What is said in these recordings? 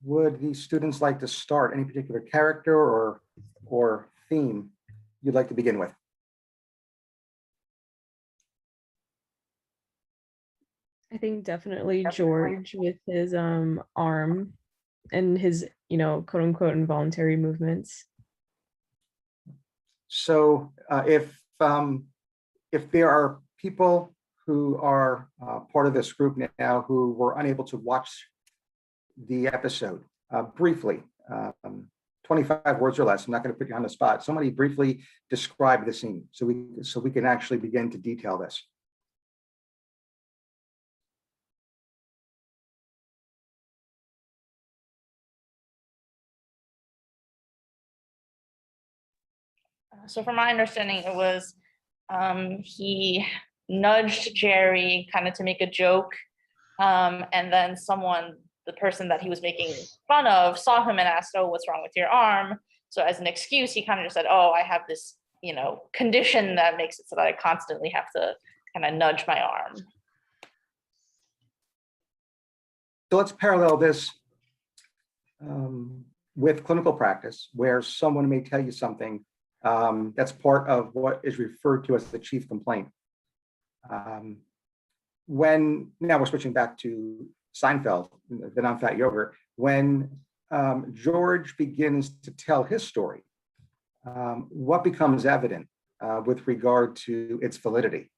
would the students like to start? Any particular character or theme you'd like to begin with? I think definitely George with his arm and his, quote unquote involuntary movements. So if there are people who are part of this group now who were unable to watch the episode, briefly, 25 words or less, I'm not going to put you on the spot. Somebody briefly describe the scene so we can actually begin to detail this. So from my understanding, it was he nudged Jerry kind of to make a joke. And then the person that he was making fun of saw him and asked, "Oh, what's wrong with your arm?" So as an excuse, he kind of just said, "Oh, I have this, condition that makes it so that I constantly have to kind of nudge my arm." So let's parallel this with clinical practice, where someone may tell you something that's part of what is referred to as the chief complaint. Now we're switching back to Seinfeld, the non-fat yogurt. When George begins to tell his story, what becomes evident with regard to its validity?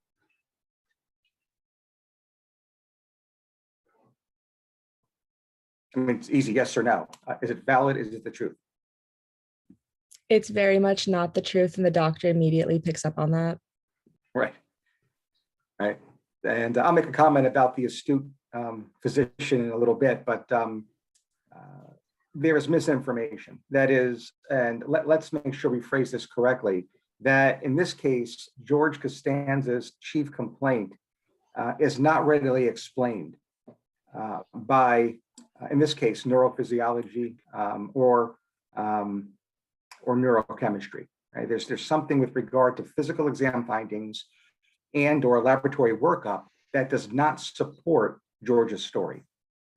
I mean, it's easy, yes or no. Is it valid? Is it the truth? It's very much not the truth, and the doctor immediately picks up on that. Right. And I'll make a comment about the astute physician in a little bit, but there is misinformation. That is, and let's make sure we phrase this correctly, that in this case, George Costanza's chief complaint is not readily explained by, in this case, neurophysiology or neurochemistry. Right? There's something with regard to physical exam findings and or laboratory workup that does not support George's story.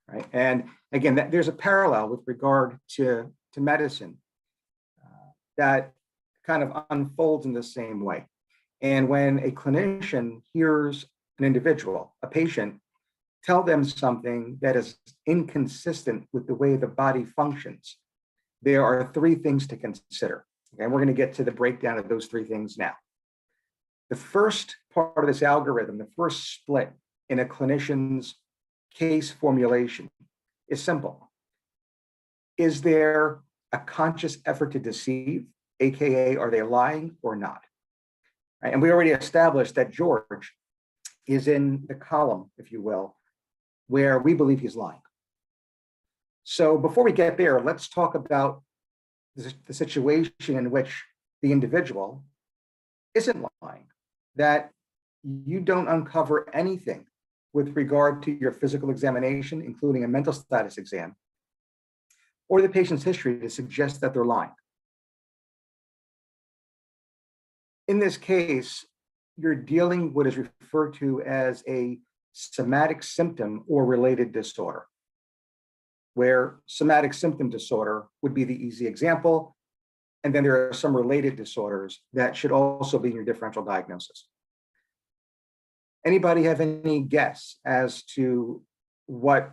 Right? And again, there's a parallel with regard to medicine that kind of unfolds in the same way. And when a clinician hears an individual, a patient, tell them something that is inconsistent with the way the body functions, there are three things to consider. And we're going to get to the breakdown of those three things now. The first part of this algorithm, the first split in a clinician's case formulation is simple. Is there a conscious effort to deceive, AKA, are they lying or not? Right? And we already established that George is in the column, if you will, where we believe he's lying. So before we get there, let's talk about the situation in which the individual isn't lying, that you don't uncover anything with regard to your physical examination, including a mental status exam, or the patient's history to suggest that they're lying. In this case, you're dealing with what is referred to as a somatic symptom or related disorder, where somatic symptom disorder would be the easy example. And then there are some related disorders that should also be in your differential diagnosis. Anybody have any guess as to what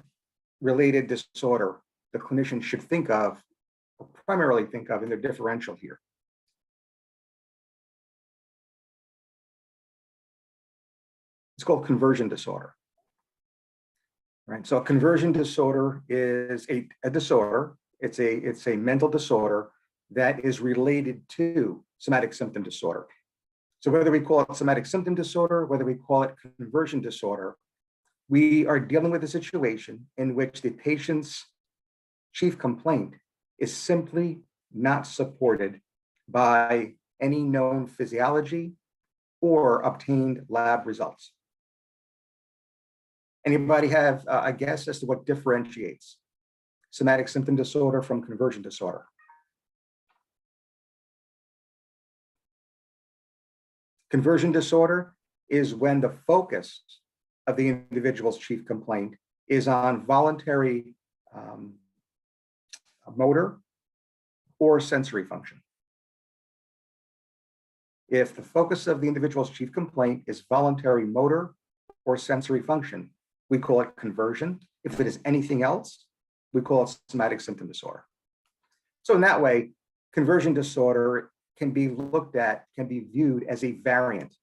related disorder the clinician should think of, or primarily think of in their differential here? It's called conversion disorder. Right. So a conversion disorder is a disorder. It's a mental disorder that is related to somatic symptom disorder. So whether we call it somatic symptom disorder, whether we call it conversion disorder, we are dealing with a situation in which the patient's chief complaint is simply not supported by any known physiology or obtained lab results. Anybody have a guess as to what differentiates somatic symptom disorder from conversion disorder? Conversion disorder is when the focus of the individual's chief complaint is on voluntary motor or sensory function. If the focus of the individual's chief complaint is voluntary motor or sensory function, we call it conversion. If it is anything else, we call it somatic symptom disorder. So in that way, conversion disorder can be looked at, can be viewed as a variant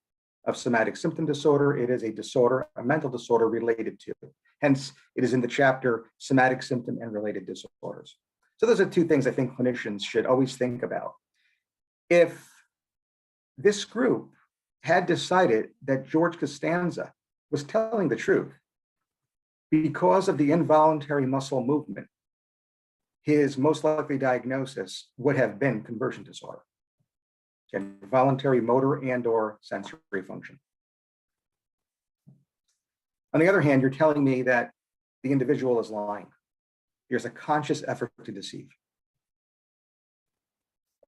of somatic symptom disorder. It is a disorder, a mental disorder related to. Hence, it is in the chapter somatic symptom and related disorders. So those are two things I think clinicians should always think about. If this group had decided that George Costanza was telling the truth because of the involuntary muscle movement, his most likely diagnosis would have been conversion disorder, voluntary motor and or sensory function. On the other hand, you're telling me that the individual is lying. There's a conscious effort to deceive.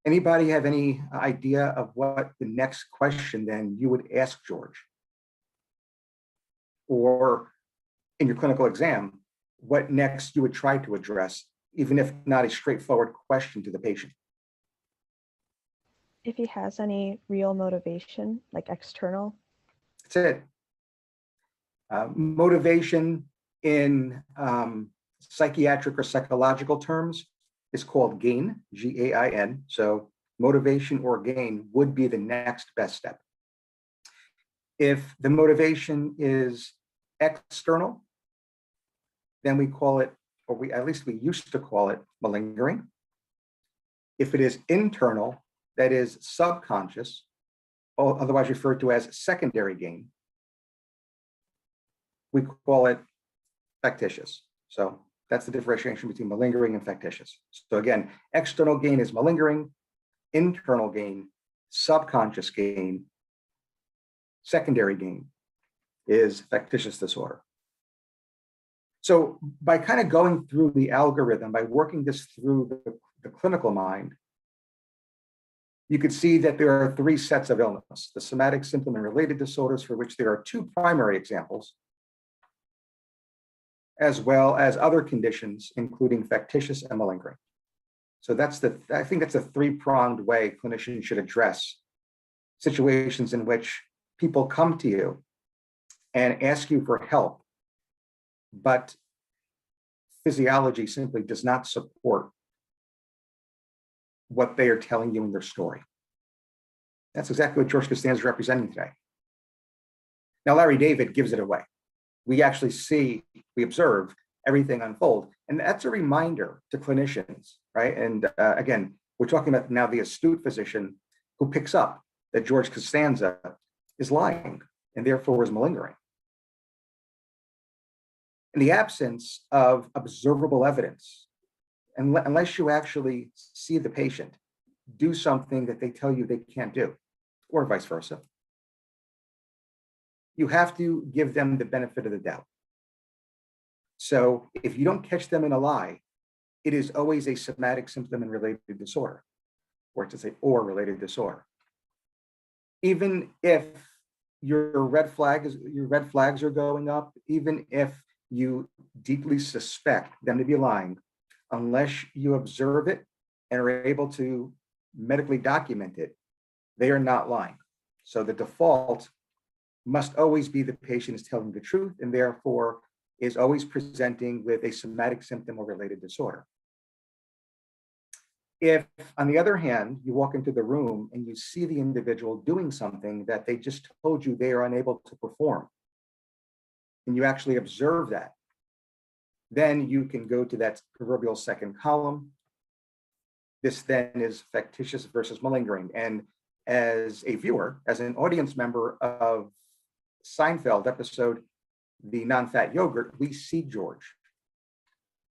Anybody have any idea of what the next question then you would ask George? Or in your clinical exam, what next you would try to address, even if not a straightforward question to the patient? If he has any real motivation, like external. That's it. Motivation in psychiatric or psychological terms is called gain, G-A-I-N. So motivation or gain would be the next best step. If the motivation is external, then we call it, or at least we used to call it, malingering. If it is internal, that is subconscious, or otherwise referred to as secondary gain, we call it factitious. So that's the differentiation between malingering and factitious. So again, external gain is malingering, internal gain, subconscious gain, secondary gain is factitious disorder. So by kind of going through the algorithm, by working this through the clinical mind, you could see that there are three sets of illness: the somatic symptom and related disorders, for which there are two primary examples, as well as other conditions, including factitious and malingering. So I think that's a three-pronged way clinicians should address situations in which people come to you and ask you for help, but physiology simply does not support what they are telling you in their story. That's exactly what George Costanza is representing today. Now, Larry David gives it away. We actually see, we observe everything unfold. And that's a reminder to clinicians, right? And again, we're talking about now the astute physician who picks up that George Costanza is lying and therefore is malingering. In the absence of observable evidence, unless you actually see the patient do something that they tell you they can't do, or vice versa, you have to give them the benefit of the doubt. So if you don't catch them in a lie, it is always a somatic symptom and related disorder, or to say, or related disorder. Even if your red flags are going up, even if you deeply suspect them to be lying, unless you observe it and are able to medically document it, they are not lying. So the default must always be the patient is telling the truth and therefore is always presenting with a somatic symptom or related disorder. If, on the other hand, you walk into the room and you see the individual doing something that they just told you they are unable to perform, and you actually observe that, then you can go to that proverbial second column. This then is factitious versus malingering. And as a viewer, as an audience member of Seinfeld episode, The Non-Fat Yogurt, we see George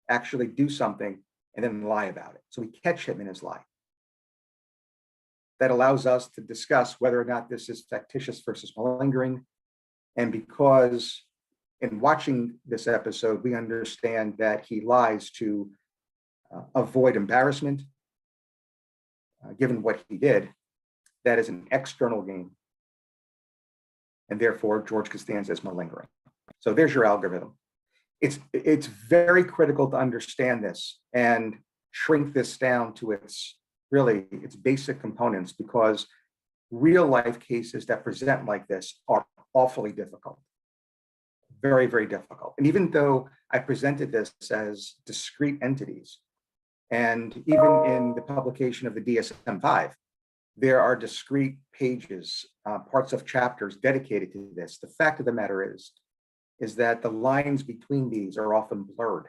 actually do something and then lie about it. So we catch him in his lie. That allows us to discuss whether or not this is factitious versus malingering. And because in watching this episode, we understand that he lies to avoid embarrassment, given what he did, that is an external gain. And therefore, George Costanza is malingering. So there's your algorithm. It's very critical to understand this. And shrink this down to its basic components, because real life cases that present like this are awfully difficult. Very, very difficult. And even though I presented this as discrete entities, and even in the publication of the DSM-5, there are discrete pages, parts of chapters dedicated to this. The fact of the matter is that the lines between these are often blurred,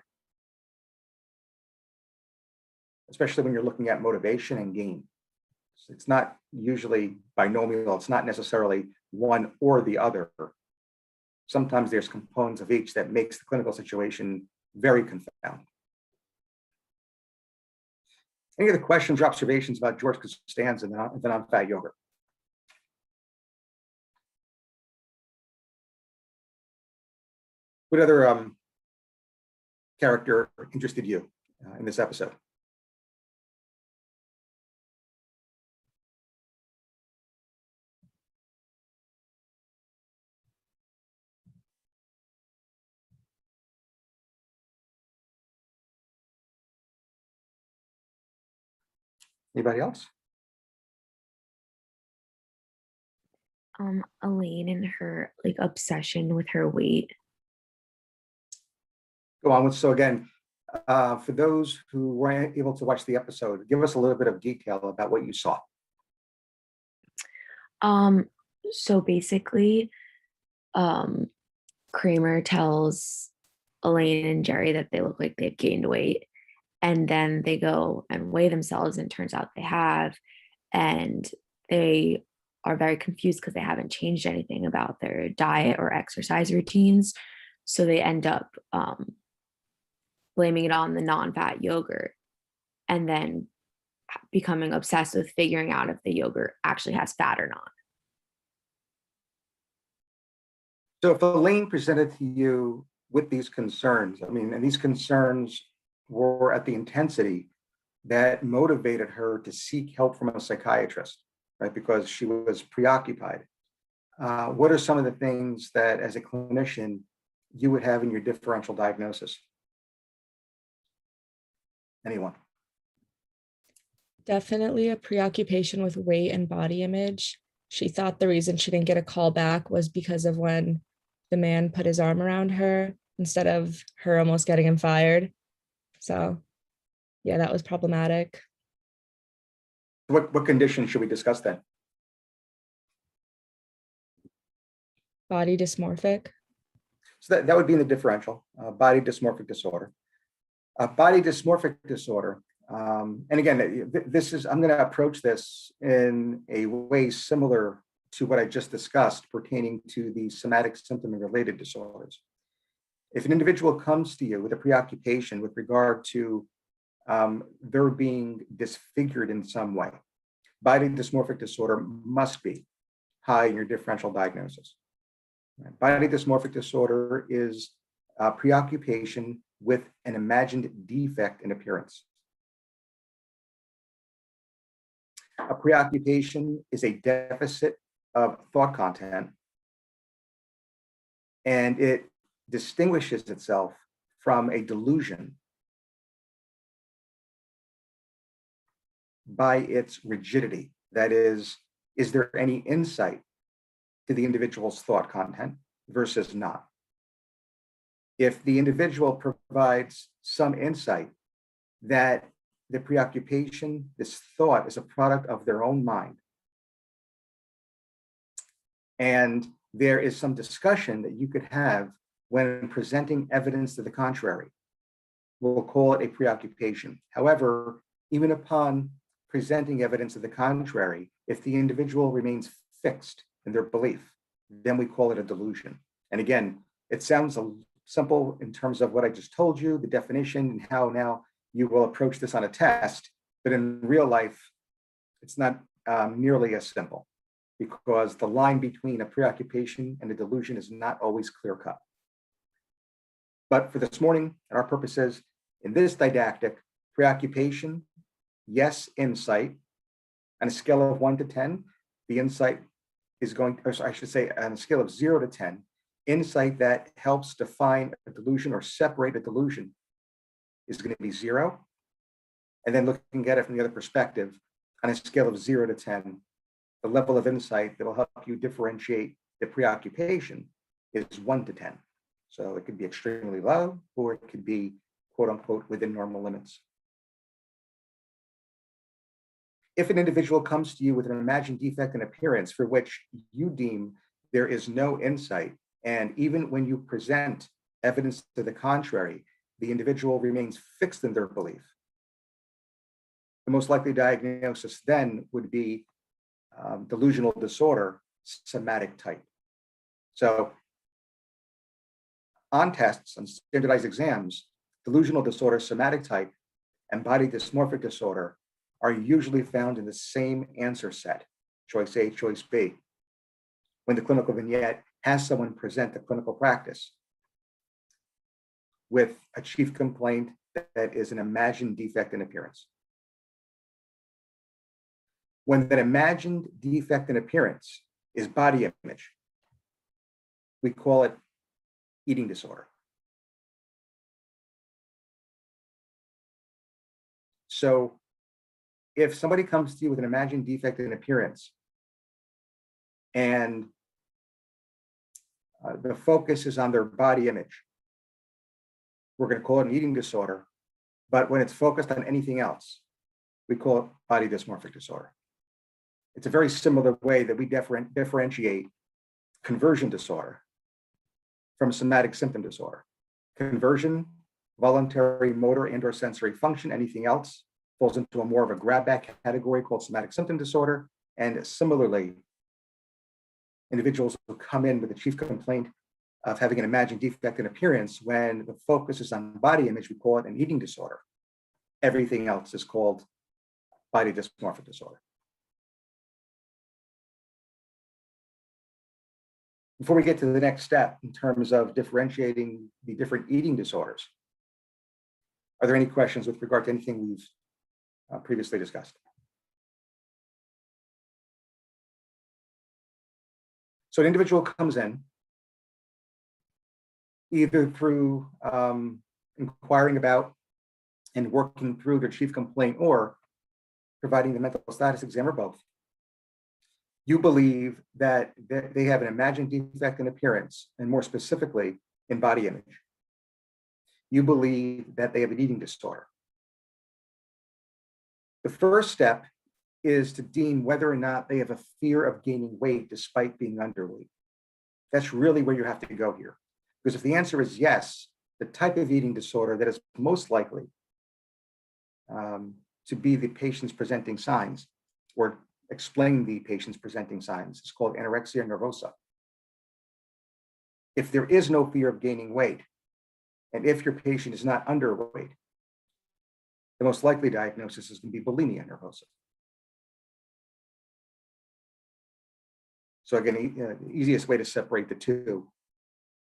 especially when you're looking at motivation and gain. It's not usually binomial. It's not necessarily one or the other. Sometimes there's components of each that makes the clinical situation very confounding. Any other questions or observations about George Costanza and the non-fat yogurt? What other character interested you in this episode? Anybody else? Elaine and her like obsession with her weight. Go on. So again, for those who weren't able to watch the episode, give us a little bit of detail about what you saw. So basically, Kramer tells Elaine and Jerry that they look like they've gained weight, and then they go and weigh themselves, and it turns out they have, and they are very confused because they haven't changed anything about their diet or exercise routines. So they end up blaming it on the non-fat yogurt, and then becoming obsessed with figuring out if the yogurt actually has fat or not. So if Elaine presented to you with these concerns, I mean, and these concerns were at the intensity that motivated her to seek help from a psychiatrist, right? Because she was preoccupied. What are some of the things that, as a clinician, you would have in your differential diagnosis? Anyone? Definitely a preoccupation with weight and body image. She thought the reason she didn't get a call back was because of when the man put his arm around her instead of her almost getting him fired. So yeah, that was problematic. What condition should we discuss then? Body dysmorphic. So that would be in the differential, body dysmorphic disorder. Body dysmorphic disorder, and again, this is, I'm going to approach this in a way similar to what I just discussed pertaining to the somatic symptom and related disorders. If an individual comes to you with a preoccupation with regard to their being disfigured in some way, body dysmorphic disorder must be high in your differential diagnosis. Body dysmorphic disorder is preoccupation with an imagined defect in appearance. A preoccupation is a deficit of thought content, and it distinguishes itself from a delusion by its rigidity. That is there any insight to the individual's thought content versus not? If the individual provides some insight that the preoccupation, this thought, is a product of their own mind, and there is some discussion that you could have when presenting evidence to the contrary, we'll call it a preoccupation. However, even upon presenting evidence to the contrary, if the individual remains fixed in their belief, then we call it a delusion. And again, it sounds simple in terms of what I just told you, the definition, and how now you will approach this on a test, but in real life, it's not nearly as simple, because the line between a preoccupation and a delusion is not always clear cut. But for this morning, and our purposes, in this didactic, preoccupation, yes, insight. On a scale of 1 to 10, the insight is going, or I should say, on a scale of 0 to 10, insight that helps define a delusion or separate a delusion is going to be 0. And then looking at it from the other perspective, on a scale of 0 to 10, the level of insight that will help you differentiate the preoccupation is 1 to 10. So it could be extremely low, or it could be quote unquote within normal limits. If an individual comes to you with an imagined defect in appearance for which you deem there is no insight, and even when you present evidence to the contrary, the individual remains fixed in their belief, the most likely diagnosis then would be delusional disorder, somatic type. So on tests and standardized exams, delusional disorder, somatic type, and body dysmorphic disorder are usually found in the same answer set, choice A, choice B, when the clinical vignette has someone present the clinical practice with a chief complaint that is an imagined defect in appearance. When that imagined defect in appearance is body image, we call it eating disorder. So if somebody comes to you with an imagined defect in appearance and the focus is on their body image, we're going to call it an eating disorder. But when it's focused on anything else, we call it body dysmorphic disorder. It's a very similar way that we differentiate conversion disorder from somatic symptom disorder. Conversion, voluntary motor and or sensory function, anything else falls into a more of a grab bag category called somatic symptom disorder. And similarly, individuals who come in with a chief complaint of having an imagined defect in appearance, when the focus is on body image, we call it an eating disorder. Everything else is called body dysmorphic disorder. Before we get to the next step in terms of differentiating the different eating disorders, are there any questions with regard to anything we've previously discussed? So an individual comes in either through inquiring about and working through their chief complaint or providing the mental status exam or both. You believe that they have an imagined defect in appearance, and more specifically in body image. You believe that they have an eating disorder. The first step is to deem whether or not they have a fear of gaining weight despite being underweight. That's really where you have to go here. Because if the answer is yes, the type of eating disorder that is most likely to be the patient's presenting signs or explain the patient's presenting signs is called anorexia nervosa. If there is no fear of gaining weight, and if your patient is not underweight, the most likely diagnosis is going to be bulimia nervosa. So again, the easiest way to separate the two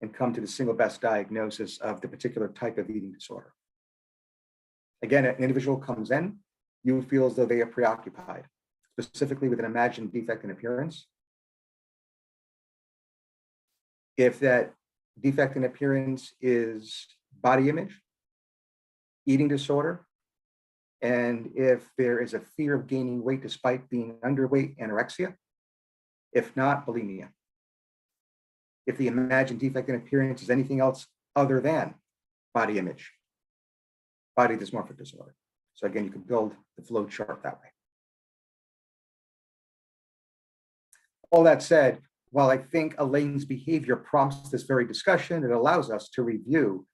and come to the single best diagnosis of the particular type of eating disorder. Again, an individual comes in, you feel as though they are preoccupied, specifically with an imagined defect in appearance. If that defect in appearance is body image, eating disorder, and if there is a fear of gaining weight despite being underweight, anorexia, if not, bulimia. If the imagined defect in appearance is anything else other than body image, body dysmorphic disorder. So again, you can build the flow chart that way. All that said, while I think Elaine's behavior prompts this very discussion, it allows us to review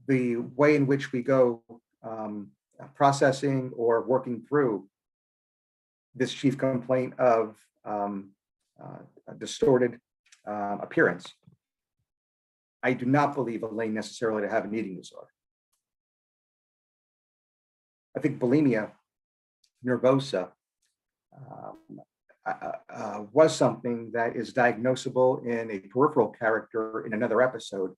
the way in which we go processing or working through this chief complaint of a distorted appearance. I do not believe Elaine necessarily to have an eating disorder. I think bulimia nervosa was something that is diagnosable in a peripheral character in another episode,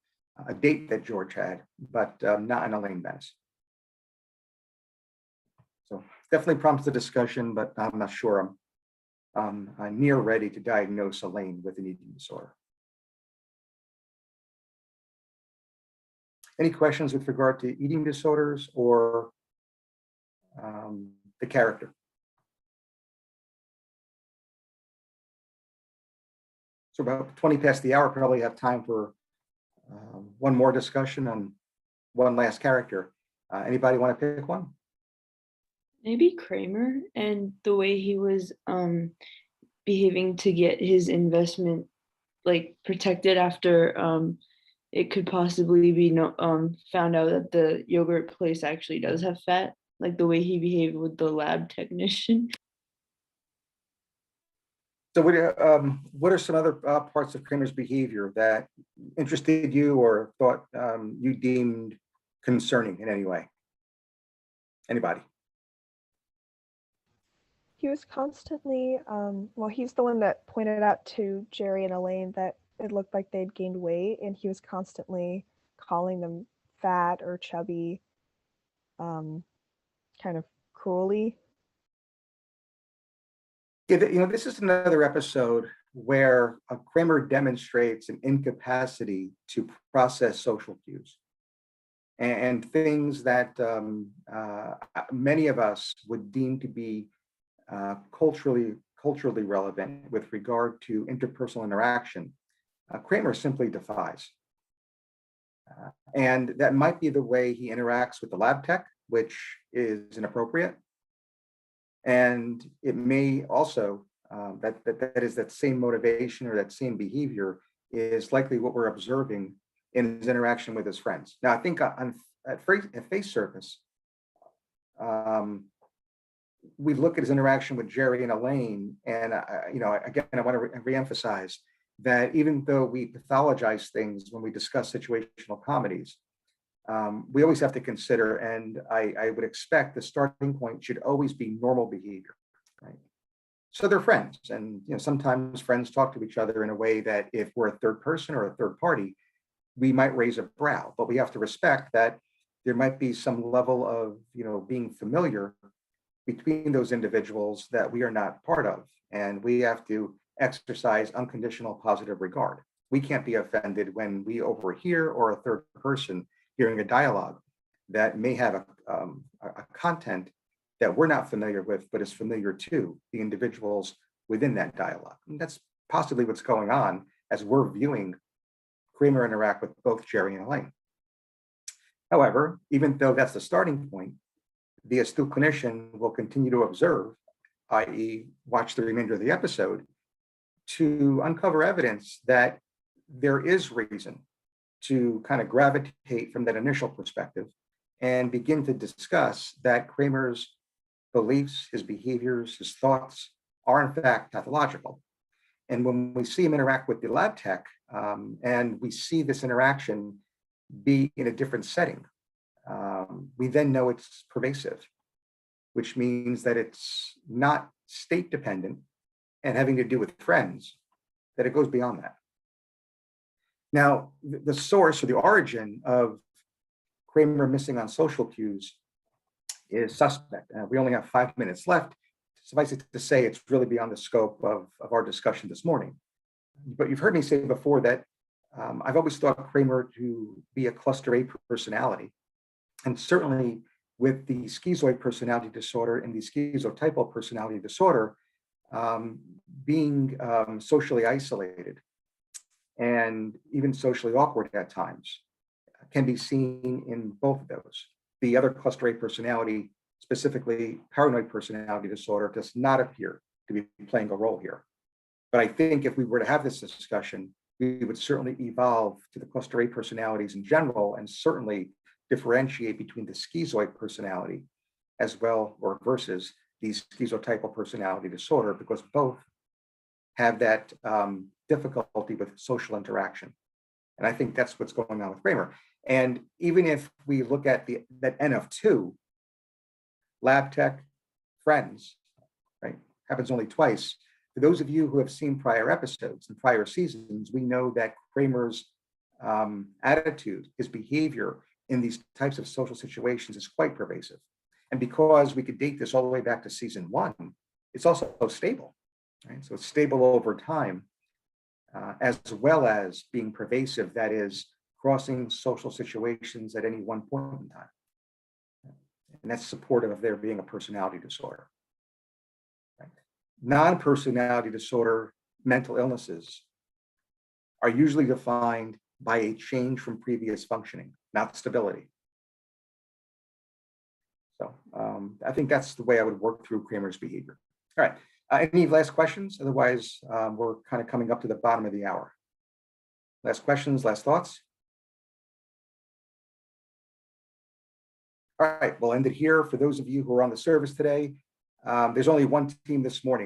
a date that George had, but not in Elaine Bennis. So definitely prompts the discussion, but I'm not sure I'm near ready to diagnose Elaine with an eating disorder. Any questions with regard to eating disorders or character. So about 20 past the hour, probably have time for one more discussion on one last character. Anybody want to pick one? Maybe Kramer and the way he was behaving to get his investment like protected after it could possibly be found out that the yogurt place actually does have fat, like the way he behaved with the lab technician. So what are some other parts of Kramer's behavior that interested you or thought you deemed concerning in any way? Anybody? He was constantly, well, he's the one that pointed out to Jerry and Elaine that it looked like they'd gained weight, and he was constantly calling them fat or chubby, kind of cruelly. Yeah, this is another episode where Kramer demonstrates an incapacity to process social cues and things that many of us would deem to be culturally relevant with regard to interpersonal interaction. Kramer simply defies. And that might be the way he interacts with the lab tech, which is inappropriate. And it may also, that same motivation or that same behavior is likely what we're observing in his interaction with his friends. Now, I think at face surface, we look at his interaction with Jerry and Elaine, and again, I want to reemphasize that even though we pathologize things when we discuss situational comedies, we always have to consider, and I would expect the starting point should always be normal behavior, right? So they're friends, and sometimes friends talk to each other in a way that if we're a third person or a third party, we might raise a brow, but we have to respect that there might be some level of being familiar between those individuals that we are not part of, and we have to exercise unconditional positive regard. We can't be offended when we overhear or a third person hearing a dialogue that may have a content that we're not familiar with, but is familiar to the individuals within that dialogue. And that's possibly what's going on as we're viewing Kramer interact with both Jerry and Elaine. However, even though that's the starting point, the astute clinician will continue to observe, i.e. watch the remainder of the episode, to uncover evidence that there is reason to kind of gravitate from that initial perspective and begin to discuss that Kramer's beliefs, his behaviors, his thoughts are in fact pathological. And when we see him interact with the lab tech, and we see this interaction be in a different setting, we then know it's pervasive, which means that it's not state dependent and having to do with friends, that it goes beyond that. Now, the source or the origin of Kramer missing on social cues is suspect. We only have 5 minutes left. Suffice it to say, it's really beyond the scope of our discussion this morning. But you've heard me say before that I've always thought Kramer to be a cluster A personality. And certainly with the schizoid personality disorder and the schizotypal personality disorder, being socially isolated and even socially awkward at times can be seen in both of those. The other cluster A personality, specifically paranoid personality disorder, does not appear to be playing a role here. But I think if we were to have this discussion, we would certainly evolve to the cluster A personalities in general and certainly differentiate between the schizoid personality as well, or versus the schizotypal personality disorder, because both have that difficulty with social interaction. And I think that's what's going on with Kramer. And even if we look at that N of 2, lab tech, friends, right, happens only twice. For those of you who have seen prior episodes and prior seasons, we know that Kramer's attitude, his behavior in these types of social situations is quite pervasive. And because we could date this all the way back to season 1, it's also stable, right? So it's stable over time, as well as being pervasive, that is, crossing social situations at any one point in time. and that's supportive of there being a personality disorder. Right? Non-personality disorder mental illnesses are usually defined by a change from previous functioning, not stability. So I think that's the way I would work through Kramer's behavior. All right, any last questions? Otherwise, we're kind of coming up to the bottom of the hour. Last questions, last thoughts? All right, we'll end it here. For those of you who are on the service today, there's only one team this morning.